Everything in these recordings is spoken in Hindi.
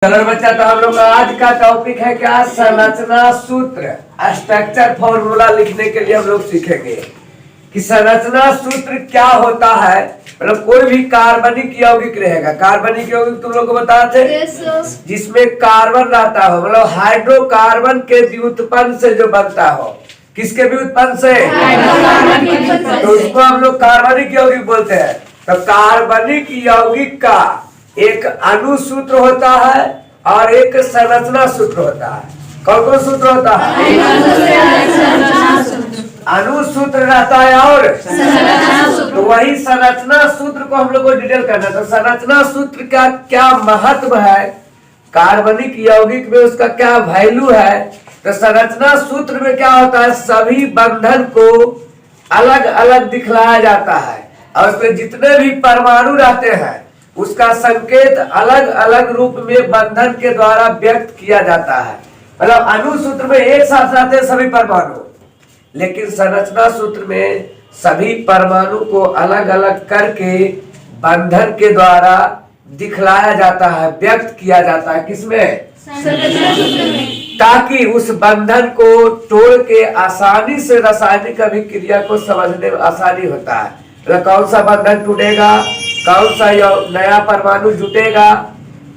चलो बच्चा, तो हम लोग का आज का टॉपिक है क्या? संरचना सूत्र, स्ट्रक्चर फॉर्मूला लिखने के लिए हम लोग सीखेंगे कि संरचना सूत्र क्या होता है। मतलब कोई भी कार्बनिक यौगिक रहेगा, कार्बनिक यौगिक तुम लोग को बताते थे, जिसमें कार्बन रहता हो, मतलब हाइड्रोकार्बन के व्युत्पन्न से जो बनता हो। किसके व्युत्पन्न से? तो उसको हम लोग कार्बनिक यौगिक बोलते हैं। तो कार्बनिक यौगिक का एक अणुसूत्र होता है और एक संरचना सूत्र होता है। कौन कौन सूत्र होता है? अणुसूत्र रहता है और तो वही संरचना सूत्र को हम लोग को डिटेल करना है। तो संरचना सूत्र का क्या महत्व है, कार्बनिक यौगिक में उसका क्या वैल्यू है। तो संरचना सूत्र में क्या होता है, सभी बंधन को अलग अलग दिखलाया जाता है और उसमें जितने भी परमाणु रहते हैं उसका संकेत अलग अलग रूप में बंधन के द्वारा व्यक्त किया जाता है। मतलब अणुसूत्र में एक साथ रहते हैं सभी परमाणु, लेकिन संरचना सूत्र में सभी परमाणु को अलग अलग करके बंधन के द्वारा दिखलाया जाता है, व्यक्त किया जाता है। किसमें? ताकि उस बंधन को तोड़ के आसानी से रासायनिक अभिक्रिया को समझने में आसानी होता है। तो कौन सा बंधन टूटेगा, कौन सा नया परमाणु जुटेगा,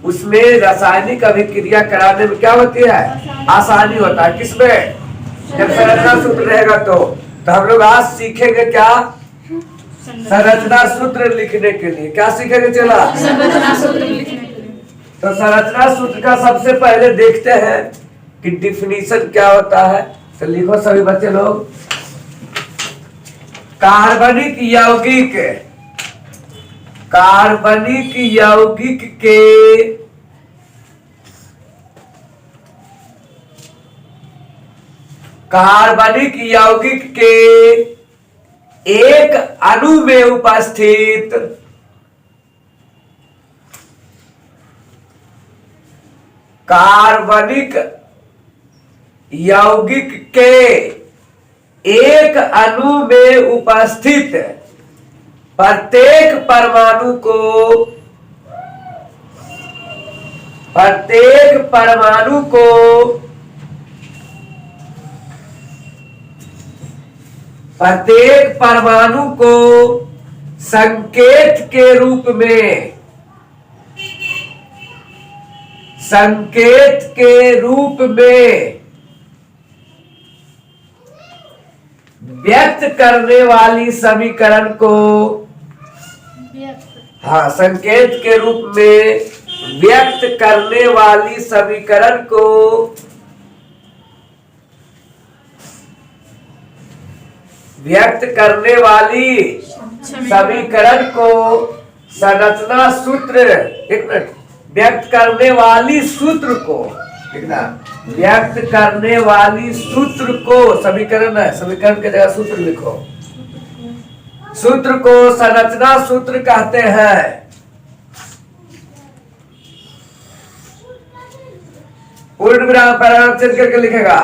उसमें रासायनिक अभिक्रिया कराने में क्या होती है, आसानी होता है। किसमें? जब संरचना सूत्र रहेगा तो हम लोग आज सीखेंगे क्या, संरचना सूत्र लिखने के लिए क्या सीखेंगे। चला संरचना सूत्र लिखने के लिए। तो संरचना सूत्र का सबसे पहले देखते हैं कि डिफिनीशन क्या होता है। तो लिखो सभी बच्चे लोग, कार्बनिक यौगिक, कार्बनिक यौगिक के कार्बनिक यौगिक के एक अणु में उपस्थित कार्बनिक यौगिक के एक अणु में उपस्थित प्रत्येक परमाणु को संकेत के रूप में व्यक्त करने वाली समीकरण को, हाँ, संकेत के रूप में व्यक्त करने वाली समीकरण को संरचना सूत्र, एक मिनट, व्यक्त करने वाली सूत्र को, व्यक्त करने वाली सूत्र को, समीकरण है, समीकरण की जगह सूत्र लिखो। सूत्र को संरचना सूत्र कहते हैं। पूर्ण विराम पैराग्राफ चेंज करके लिखेगा।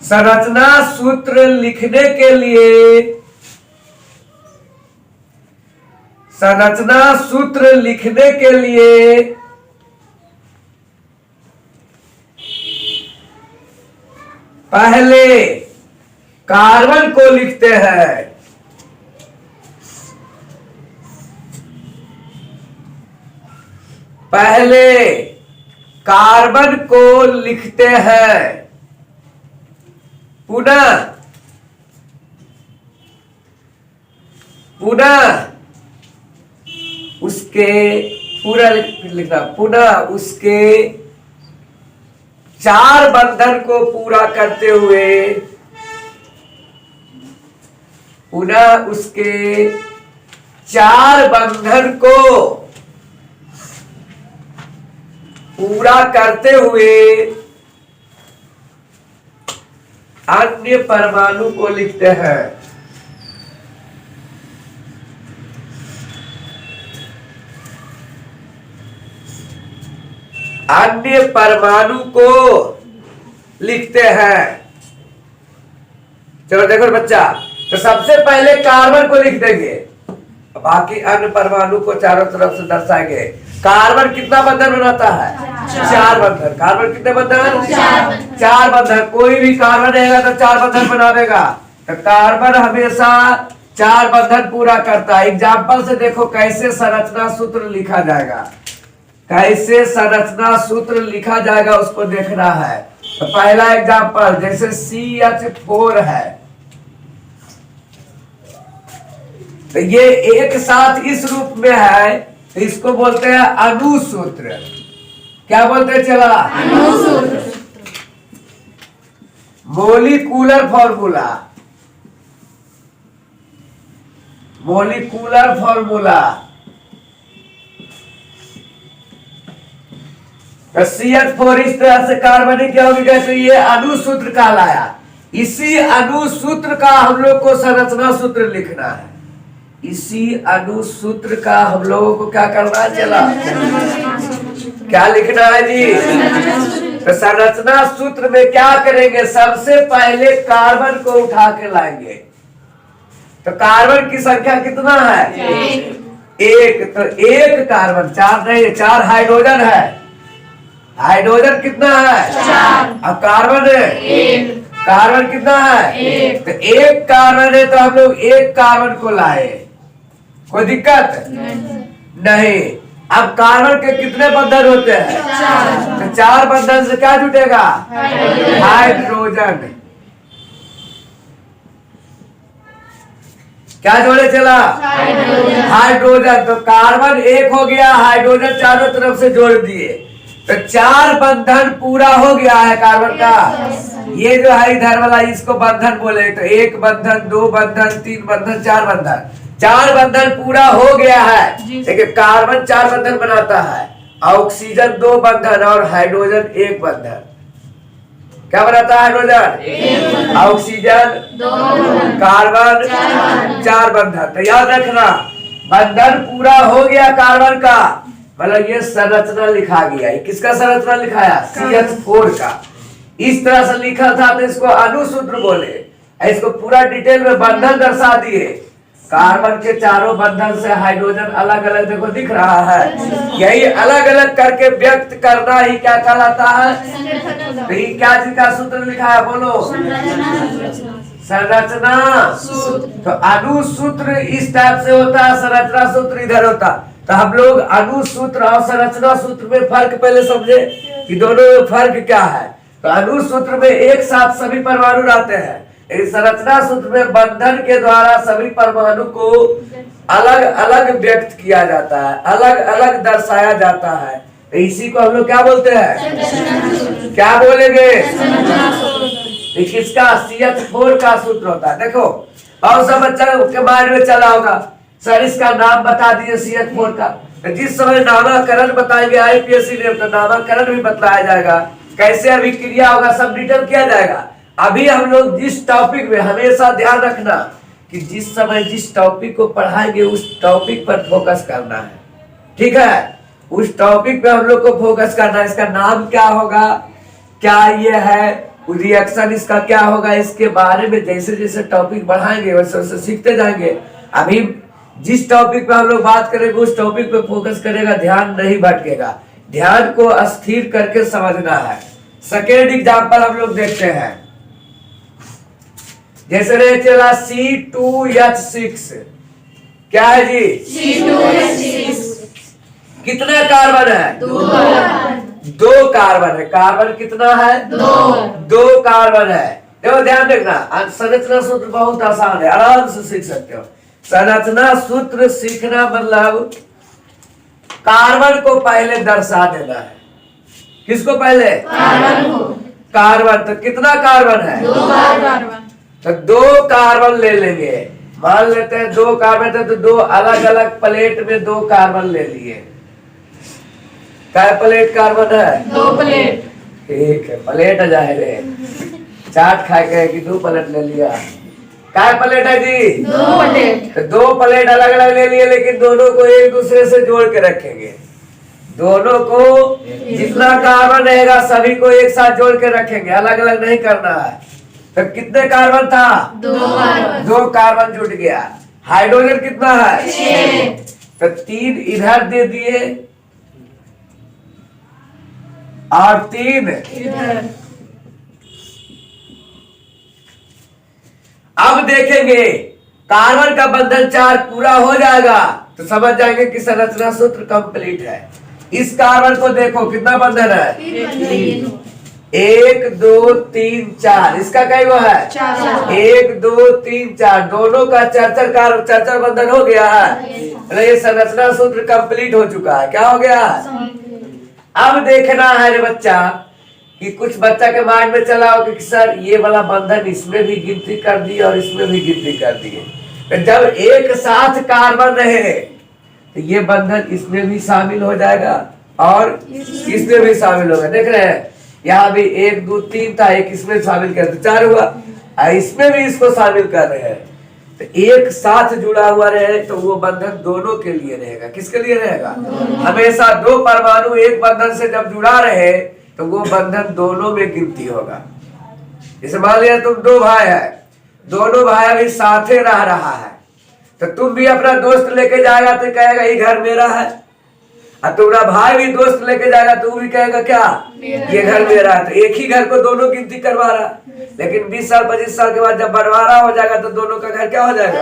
संरचना सूत्र लिखने के लिए, संरचना सूत्र लिखने के लिए पहले कार्बन को लिखते हैं, पहले कार्बन को लिखते हैं, पुनः उसके पूरा लिखना, पुनः उसके चार बंधन को पूरा करते हुए, पुनः उसके चार बंधन को पूरा करते हुए अन्य परमाणु को लिखते हैं। अन्य परमाणु को लिखते हैं। चलो देखो बच्चा, तो सबसे पहले कार्बन को लिख देंगे। बाकी अन्य परमाणु को चारों तरफ से दर्शाएंगे। कार्बन कितना बंधन बनाता है? 4 बंधन। कार्बन कितने बंधन? 4 बंधन। कोई भी कार्बन रहेगा तो 4 बंधन बनावेगा। तो कार्बन हमेशा 4 बंधन पूरा करता है। एग्जाम्पल से देखो कैसे संरचना सूत्र लिखा जाएगा, कैसे संरचना सूत्र लिखा जाएगा उसको देखना है। तो पहला एग्जाम्पल जैसे CH4 है, तो ये एक साथ इस रूप में है, तो इसको बोलते हैं अणुसूत्र। क्या बोलते हैं चला? अणुसूत्र। Molecular formula, molecular formula. तो CH4 इस तरह से कार्बनिक क्या होगी, कैसे ये अणुसूत्र कहलाया। इसी अणुसूत्र का हम लोग को संरचना सूत्र लिखना है। इसी अणुसूत्र का हम लोगों को क्या करना है चला? क्या लिखना है जी? तो संरचना सूत्र में क्या करेंगे, सबसे पहले कार्बन को उठा के लाएंगे। तो कार्बन की संख्या कितना है? 1। तो 1 कार्बन, 4 नहीं, 4 हाइड्रोजन है। हाइड्रोजन कितना है? 4। अब कार्बन है 1। कार्बन कितना है? 1। तो 1 कार्बन है, तो हम लोग 1 कार्बन को लाए, कोई दिक्कत नहीं। अब कार्बन के कितने बंधन होते हैं? 4। तो 4 बंधन से क्या जुटेगा? हाइड्रोजन। क्या जोड़े चला? हाइड्रोजन। तो कार्बन 1 हो गया, हाइड्रोजन चारों तरफ से जोड़ दिए, तो 4 बंधन पूरा हो गया है कार्बन का। ये जो है इधर वाला, इसको बंधन बोले। तो 1 बंधन, 2 बंधन, 3 बंधन, 4 बंधन। 4 बंधन पूरा हो गया है। देखिए कार्बन 4 बंधन बनाता है, ऑक्सीजन 2 बंधन और हाइड्रोजन 1 बंधन। क्या बनाता है हाइड्रोजन? ऑक्सीजन 2, कार्बन 4 बंधन। तो याद रखना, बंधन पूरा हो गया कार्बन का, मतलब ये संरचना लिखा गया। किसका संरचना लिखाया? CH4 का। इस तरह से लिखा था तो इसको अणुसूत्र बोले। इसको पूरा डिटेल में बंधन दर्शा दिए। कार्बन के चारों बंधन से हाइड्रोजन अलग अलग देखो दिख रहा है। यही अलग अलग करके व्यक्त करना ही क्या कहलाता है? तो ये क्या चीज का सूत्र लिखा है बोलो? संरचना सूत्र। तो अणुसूत्र इस टाइप से होता है, संरचना सूत्र इधर होता। तो हम लोग अणुसूत्र और संरचना सूत्र में फर्क पहले समझे कि दोनों में फर्क क्या है। तो अणुसूत्र में एक साथ सभी परमाणु रहते हैं, इस संरचना सूत्र में बंधन के द्वारा सभी परमाणु को अलग अलग व्यक्त किया जाता है, अलग अलग दर्शाया जाता है। तो इसी को हम लोग क्या बोलते हैं? क्या बोलेंगे? किसका? CH4 का सूत्र होता है। देखो और सब बच्चा के माइंड में चला होगा, सर इसका नाम बता दिए CH4 का। तो जिस समय नामकरण बताएंगे IPSC ने, तो नामकरण भी बताया जाएगा, कैसे अभिक्रिया होगा, सब डिटेल किया जाएगा। अभी हम लोग जिस टॉपिक में, हमेशा ध्यान रखना कि जिस समय जिस टॉपिक को पढ़ाएंगे उस टॉपिक पर फोकस करना है, ठीक है? उस टॉपिक पे हम लोग को फोकस करना है। इसका नाम क्या होगा, क्या ये है, रिएक्शन इसका क्या होगा, इसके बारे में जैसे जैसे टॉपिक बढ़ाएंगे वैसे वैसे सीखते जाएंगे। अभी जिस टॉपिक पे हम लोग बात करेंगे उस टॉपिक पे फोकस करेगा, ध्यान नहीं भटकेगा, ध्यान को अस्थिर करके समझना है। सेकेंड एग्जाम्पल हम लोग देखते हैं, जैसे रहे चला C2H6। क्या है जी? C2H6। कितने कार्बन है? 2 कार्बन है। कार्बन कितना है? 2 कार्बन है। देखो ध्यान देखना, संरचना सूत्र बहुत आसान है, आराम से सीख सकते हो। संरचना सूत्र सीखना मतलब कार्बन को पहले दर्शा देना है। किसको पहले? कार्बन को। कार्बन, तो कितना कार्बन है? 2 कार्बन। तो 2 कार्बन ले लेंगे, मान लेते हैं 2 कार्बन थे, तो 2 अलग अलग प्लेट में 2 कार्बन ले लिए। क्या प्लेट कार्बन है? 2 प्लेट। ठीक है, प्लेट जाए चाट खा के कि 2 प्लेट ले लिया। क्या प्लेट है जी? 2 प्लेट। तो 2 प्लेट अलग अलग ले लिए, लेकिन दोनों को एक दूसरे से जोड़ के रखेंगे। दोनों को जितना कार्बन रहेगा सभी को एक साथ जोड़ के रखेंगे, अलग अलग नहीं करना है। तो कितने कार्बन था? 2 कार्बन। 2 कार्बन जुट गया। हाइड्रोजन कितना है? तो 3 इधर दे दिए और 3 इधर। अब देखेंगे कार्बन का बंधन 4 पूरा हो जाएगा तो समझ जाएंगे कि संरचना सूत्र कंप्लीट है। इस कार्बन को देखो कितना बंधन है? 1 2 3 4। इसका क्या हुआ है? 1 2 3 4। दोनों का चार बंधन हो गया है। ये संरचना सूत्र कंप्लीट हो चुका है। क्या हो गया? अब देखना है रे बच्चा कि कुछ बच्चा के माइंड में चला हो कि सर ये वाला बंधन इसमें भी गिनती कर दी और इसमें भी गिनती कर दिए। तो जब एक साथ कार्बन रहे तो ये बंधन इसमें भी शामिल हो जाएगा और इसमें भी शामिल होगा। देख रहे हैं यहाँ भी 1 2 3 था, एक इसमें शामिल कर तो 4 हुआ। इसमें भी इसको शामिल कर रहे हैं तो एक साथ जुड़ा हुआ रहे तो वो बंधन दोनों के लिए रहेगा। किसके लिए रहेगा? हमेशा 2 परमाणु एक बंधन से जब जुड़ा रहे तो वो बंधन दोनों में गिनती होगा। जैसे मान लिया तुम 2 भाई है, दोनों भाई अभी साथे रह रहा है तो तुम भी अपना दोस्त लेके जाएगा तो कहेगा ये घर मेरा है, और तुम्हारा भाई भी दोस्त लेके जाएगा तो वो भी कहेगा क्या ये घर मेरा है। तो एक ही घर को दोनों गिनती करवा रहा। लेकिन 20 साल 25 साल के बाद जब बंटवारा हो जाएगा तो दोनों का घर क्या हो जाएगा?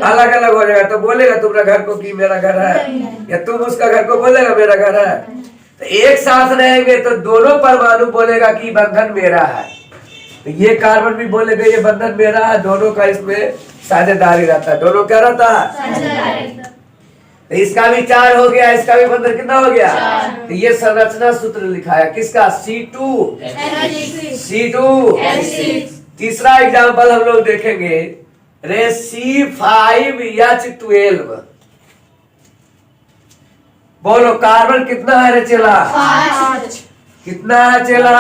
अलग अलग हो जाएगा। तो बोलेगा तुम्हारा घर को कि मेरा घर है, या तुम उसका घर को बोलेगा मेरा घर है। तो एक साथ रहेंगे तो दोनों परमाणु बोलेगा कि बंधन मेरा है। तो ये कार्बन भी बोलेगा ये बंधन मेरा है। दोनों का इसमें साझेदारी रहता है। दोनों क्या रहता है? तो इसका भी 4 हो गया, इसका भी बंधन कितना हो गया? तो ये संरचना सूत्र लिखा है किसका? C2 तीसरा एग्जाम्पल हम लोग देखेंगे रे C5H12। बोलो कार्बन कितना है रे चेला? 5। कितना है चेला?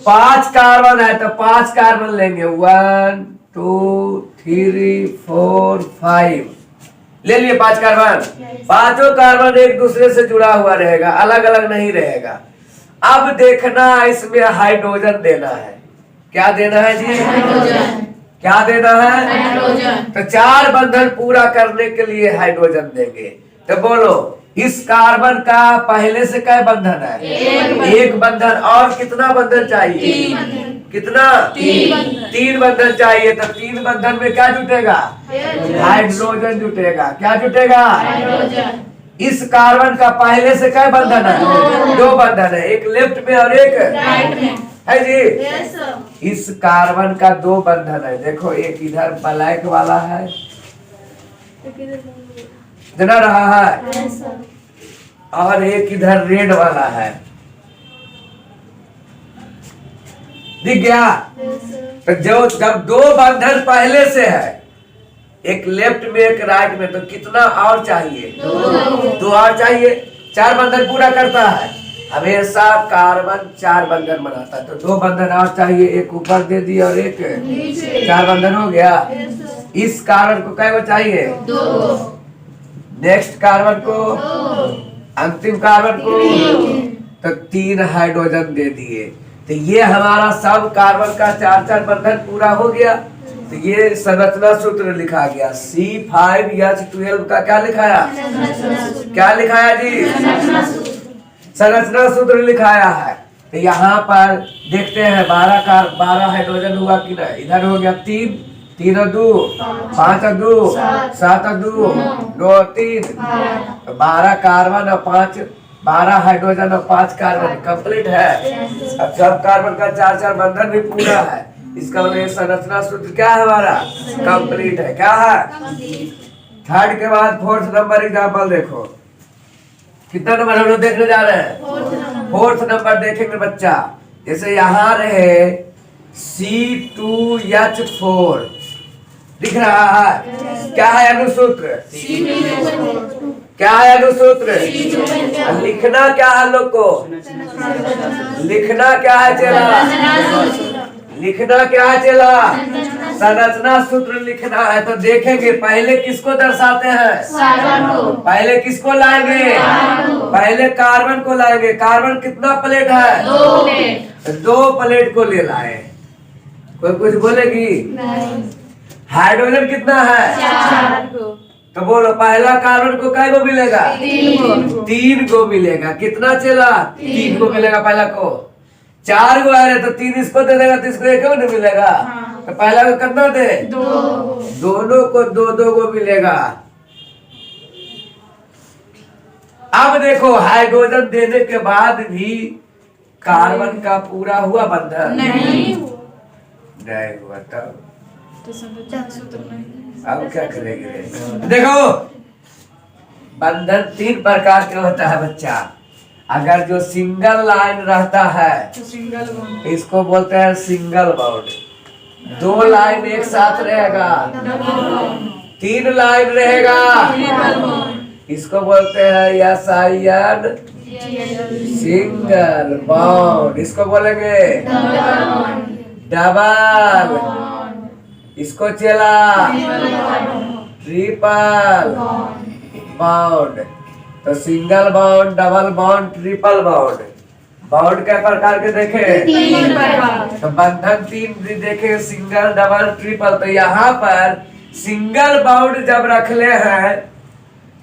5 कार्बन है तो 5 कार्बन लेंगे। 1 2 3 4 5 ले लिए 5 कार्बन। पांचों कार्बन एक दूसरे से जुड़ा हुआ रहेगा, अलग अलग नहीं रहेगा। अब देखना इसमें हाइड्रोजन देना है। क्या देना है जी? क्या देना है? तो 4 बंधन पूरा करने के लिए हाइड्रोजन देंगे। तो बोलो इस कार्बन का पहले से क्या बंधन है? एक बंधन। और कितना बंधन चाहिए? कितना? 3 बंधन चाहिए। तो 3 बंधन में क्या जुटेगा? हाइड्रोजन जुटेगा। क्या जुटेगा? इस कार्बन का पहले से क्या बंधन है? 2 बंधन है, एक लेफ्ट में और एक राइट में है जी। इस कार्बन का 2 बंधन है। देखो एक इधर ब्लैक वाला है, जना रहा है, और एक इधर रेड वाला है। दिख गया? तो जो जब 2 बंधन पहले से है, एक लेफ्ट में एक राइट में, तो कितना और चाहिए? 2 और चाहिए। 4 बंधन पूरा करता है। हमेशा कार्बन 4 बंधन बनाता है तो 2 बंधन और चाहिए। एक ऊपर दे दिया और एक 4 बंधन हो गया। इस कार्बन को क्या चाहिए? 2। नेक्स्ट कार्बन को, अंतिम कार्बन को तो 3 हाइड्रोजन दे दिए। तो ये हमारा सब कार्बन का 4 बंधन पूरा हो गया। तो ये संरचना सूत्र लिखा गया। C5H12 का क्या लिखाया? क्या लिखाया जी? संरचना सूत्र लिखाया है। तो यहाँ पर देखते हैं 12 हाइड्रोजन हुआ कि नहीं? इधर हो गया 3 3 और 2 5 और 2 7 और 2 2 और 3 12 कार्बन और 12 हाइड्रोजन और 5 कार्बन कंप्लीट है। अब सब कार्बन का 4 बंधन भी पूरा है। इसका मतलब संरचना सूत्र क्या है हमारा? कंप्लीट है। क्या है? थर्ड के बाद 4th नंबर एग्जाम्पल देखो। कितना नंबर हम लोग देखने जा रहे हैं? 4th नंबर देखेंगे बच्चा। जैसे यहाँ रहे C2H4 दिख रहा है। क्या है अनुसूत्र? क्या है अनुसूत्र? लिखना क्या है लोग को? लिखना क्या है चेला? लिखना क्या है चेला? संरचना सूत्र लिखना है। तो देखेंगे पहले किसको दर्शाते हैं? पहले किसको लाएंगे? पहले कार्बन को लाएंगे। कार्बन कितना प्लेट है? 2 प्लेट। 2 प्लेट को ले लाए। कोई कुछ बोलेगी? हाइड्रोजन कितना है? 4 गो। तो बोलो पहला कार्बन को कै गो मिलेगा? 3 गो। 3 गो मिलेगा। कितना चला? 3 गो मिलेगा पहला को। 4 गो है तो 3 इसको दे देगा तो इसको 1 गो नहीं मिलेगा। तो पहला को कितना दे? 2। दोनों को 2 गो मिलेगा। अब देखो हाइड्रोजन देने के बाद भी कार्बन का पूरा हुआ बंधन? नहीं हुआ। तब तो सूत्र नहीं। अब क्या करेंगे? देखो बंधन 3 प्रकार के होता है बच्चा। अगर जो सिंगल लाइन रहता है तो सिंगल बॉन्ड। इसको बोलते हैं सिंगल बॉन्ड। 2 लाइन एक साथ रहेगा, 3 लाइन रहेगा, ट्रिपल बॉन्ड। इसको बोलते हैं एसआईएन सिंगल बॉन्ड। इसको बोलेंगे डबल। इसको चला ट्रिपल बॉन्ड। तो single bond, double bond, triple bond. Bond के प्रकार के देखे? 3 प्रकार। तो बंधन 3 भी देखे, सिंगल, डबल, ट्रिपल। तो यहाँ पर सिंगल बॉन्ड जब रख ले हैं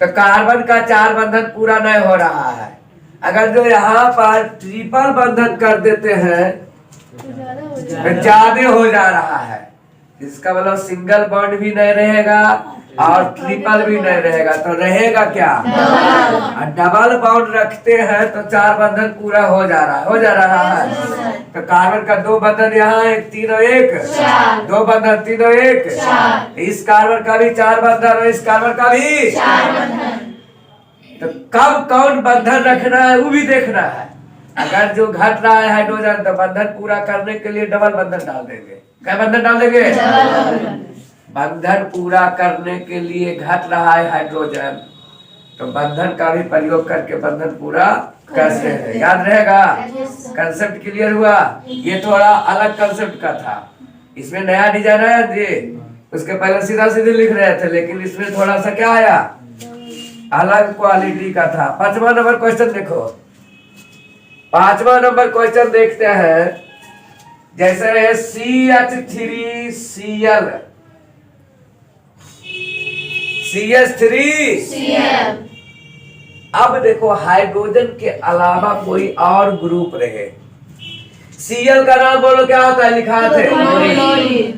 तो कार्बन का 4 बंधन पूरा नहीं हो रहा है। अगर जो यहाँ पर ट्रिपल बंधन कर देते हैं तो ज्यादा हो जा रहा है। इसका मतलब सिंगल बॉन्ड भी नहीं रहेगा और ट्रिपल भी नहीं रहेगा। तो रहेगा क्या? और डबल बॉन्ड रखते हैं तो 4 बंधन पूरा हो जा रहा है। तो कार्बन का 2 बंधन यहाँ 1, 3 और 1, 2 बंधन, 3 और 1। इस कार्बन का भी 4 बंधन और इस कार्बन का भी 4 बंधन। तो कब कौन बंधन रखना है वो भी देखना है। अगर जो घट रहा है हाइड्रोजन तो बंधन पूरा करने के लिए डबल बंधन डाल देंगे। क्या बंधन डाल देंगे? बंधन पूरा करने के लिए घट रहा है हाइड्रोजन तो बंधन का भी प्रयोग करके बंधन पूरा करते हैं। याद रहेगा? कंसेप्ट क्लियर हुआ? ये थोड़ा अलग कंसेप्ट का था। इसमें नया डिजाइन आया जी। उसके पहले सीधा सीधे लिख रहे थे लेकिन इसमें थोड़ा सा क्या आया? अलग क्वालिटी का था। 5वां नंबर क्वेश्चन देखो। 5वां नंबर क्वेश्चन देखते हैं। जैसे है CH3Cl, CH3Cl। अब देखो हाइड्रोजन के अलावा कोई और ग्रुप रहे। Cl का नाम बोलो क्या होता है? लिखा थे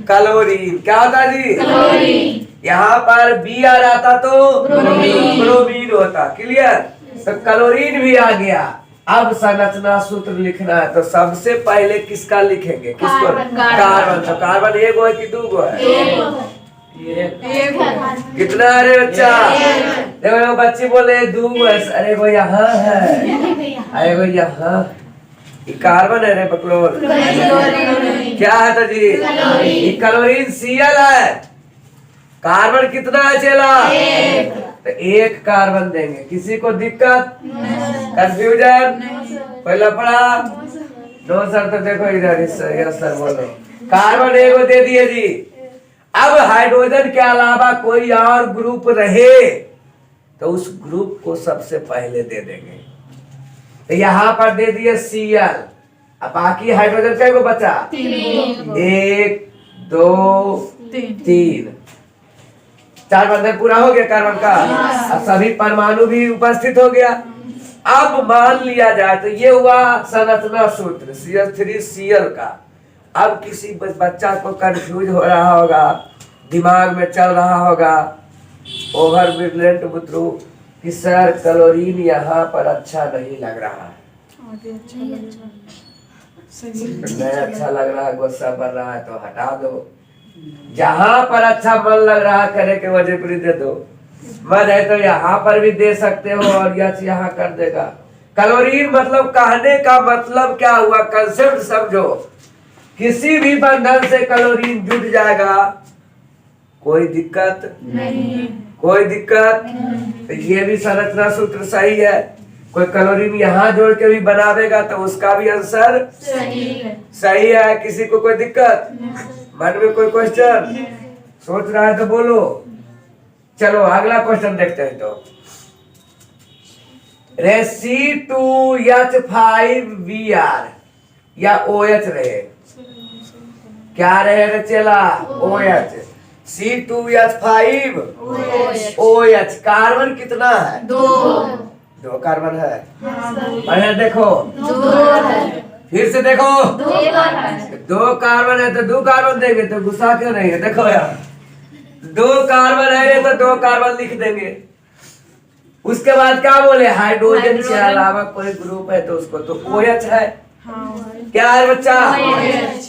क्लोरीन। क्या होता है जी? क्लोरीन। यहाँ पर Br आता तो ब्रोमीन होता। क्लियर? तो क्लोरीन भी आ गया। अब संरचना सूत्र लिखना है तो सबसे पहले किसका लिखेंगे? किसको? कार्बन। तो कार्बन 1 है कि 2 है? 1 कितना? अरे बच्चा देखो बच्ची बोले 2 है। अरे वो यहाँ है, अरे वो यहाँ कार्बन है रे बकलोर। क्या है तो जी? क्लोरीन Cl है। कार्बन कितना है चला? 1। तो 1 कार्बन देंगे। किसी को दिक्कत, कंफ्यूजन, कोई लफड़ा? No sir. तो देखो इधर यस सर बोलो। कार्बन 1 दे दिए जी। अब हाइड्रोजन के अलावा कोई और ग्रुप रहे तो उस ग्रुप को सबसे पहले दे देंगे। तो यहाँ पर दे दिए Cl। अब बाकी हाइड्रोजन कै गो बचा? 1, 2, 3। 4 बंधन पूरा हो गया कार्बन का। अब सभी परमाणु भी उपस्थित हो गया। अब मान लिया जाए तो ये हुआ संरचना सूत्र CH3Cl का। अब किसी बच्चा को कंफ्यूज हो रहा होगा, दिमाग में चल रहा होगा ओवर ब्रिलियंट बुतरू कि सर क्लोरीन यहाँ पर अच्छा नहीं लग रहा है। नहीं अच्छा लग रहा है, गुस्सा बढ़ रहा है तो हटा दो। जहां पर अच्छा मन लग रहा है करे के वजह पर दे दो। मन है तो यहाँ पर भी दे सकते हो और यह यहाँ कर देगा। क्लोरीन मतलब कहने का मतलब क्या हुआ? कंसेप्ट समझो। किसी भी बंधन से क्लोरीन जुड़ जाएगा, कोई दिक्कत नहीं, कोई दिक्कत नहीं। तो ये भी संरचना सूत्र सही है। कोई क्लोरीन यहाँ जोड़ के भी बनावेगा तो उसका भी आंसर सही है। किसी को कोई दिक्कत? मन में कोई क्वेश्चन सोच रहा है तो बोलो। चलो अगला क्वेश्चन देखते हैं। तो C2H5Br या OH रहे, क्या रहे चला? OH। C2H5 OH। कार्बन कितना है? 2 कार्बन है। पहले देखो, फिर से देखो, 2 कार्बन है तो 2 कार्बन देंगे, तो गुस्सा क्यों नहीं है? देखो यार, 2 कार्बन है तो 2 कार्बन लिख देंगे। उसके बाद क्या बोले? हाइड्रोजन के अलावा कोई ग्रुप है तो उसको तो OH है। क्या है बच्चा?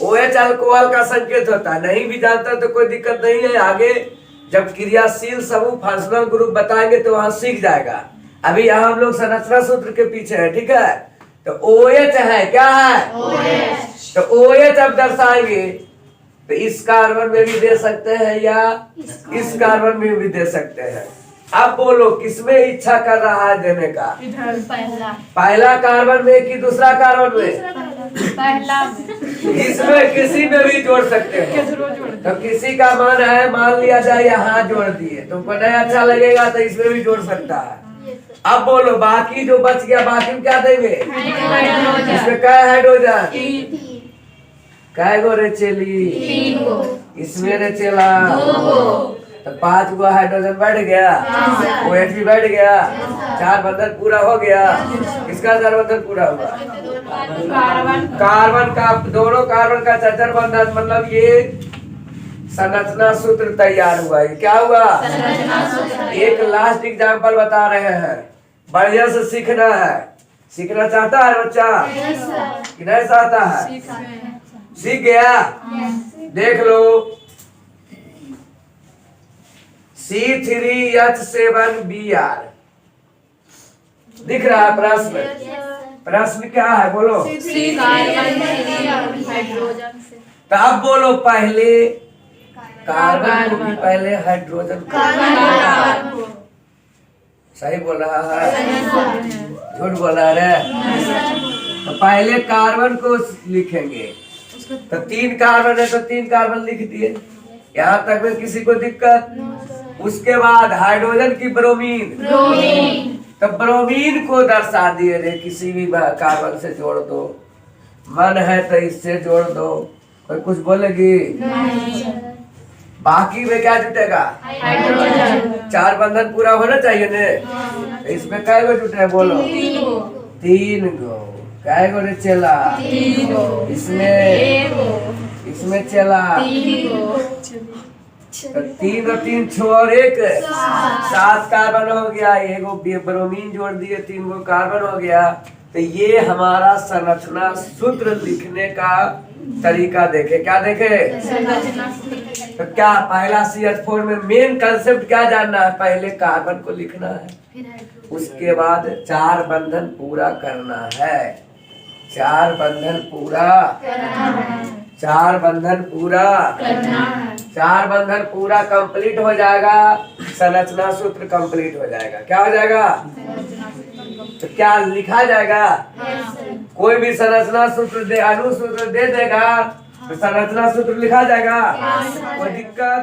OH अल्कोहल का संकेत होता है। नहीं भी जानता तो कोई दिक्कत नहीं है, आगे जब क्रियाशील समूह फंक्शनल ग्रुप बताएंगे तो वहां सीख जाएगा। अभी यहाँ हम लोग संरचना सूत्र के पीछे है, ठीक है? तो OH है, क्या है? तो OH अब दर्शाएंगे तो इस कार्बन में भी दे सकते हैं या इस कार्बन में भी दे सकते हैं। अब बोलो किसमें इच्छा कर रहा है देने का? पहला कार्बन में कि दूसरा कार्बन में? इसमें किसी में भी जोड़ सकते हो। तो किसी का मन है, मान लिया जाए यहाँ जोड़ दिए, तुमको नहीं अच्छा लगेगा तो इसमें भी जोड़ सकता है। अब बोलो बाकी जो बच गया, बाकी में क्या देंगे? इसमें क्या हाइड्रोजन? कै गो रे चेली? इसमें रे चेला तो 5 गो हाइड्रोजन बढ़ गया, OH भी बढ़ गया, 4 बंधन पूरा हो गया। किसका 4 बंधन पूरा हुआ? कार्बन का, दोनों कार्बन का 4 बंधन, मतलब ये संरचना सूत्र तैयार हुआ। ये क्या हुआ? एक लास्ट एग्जाम्पल बता रहे हैं, बढ़िया से सीखना है। सीखना चाहता है बच्चा कि नहीं चाहता है? सीख गया? देख लो, C3H7Br दिख रहा है प्रश्न? प्रश्न क्या है बोलो? तो अब बोलो पहले कार्बन को भी पहले हाइड्रोजन को। सही बोल रहा है? झूठ बोल रहा है? तो पहले कार्बन को लिखेंगे, तो 3 कार्बन है तो 3 कार्बन लिख दिए, यहाँ तक में किसी को दिक्कत? उसके बाद हाइड्रोजन की ब्रोमीन, तो ब्रोमीन को दर्शा दिए रे, किसी भी कार्बन से जोड़ दो, मन है तो इससे जोड़ दो। कोई कुछ बोलेगी? बाकी में क्या जुटेगा? 4 बंधन पूरा होना चाहिए ने। इसमें कै गो जुटे बोलो? 3 गो। कै गो रे चेला? इसमें चेला तो 3 और 3 6 और 1 7 कार्बन हो गया। एगो ब्रोमीन जोड़ दिए, 3 गो कार्बन हो गया। तो ये हमारा संरचना सूत्र लिखने का तरीका देखे। क्या देखे? तो क्या पहला CH4 में मेन कंसेप्ट क्या जानना है? पहले कार्बन को लिखना है, उसके बाद 4 बंधन पूरा करना है। 4 बंधन पूरा, 4 बंधन पूरा, 4 बंधन पूरा कंप्लीट हो जाएगा, संरचना सूत्र कंप्लीट हो जाएगा। क्या हो जाएगा? तो क्या लिखा जाएगा? कोई भी संरचना सूत्र दे, अनुसूत्र दे देगा तो संरचना सूत्र लिखा जाएगा। कोई दिक्कत?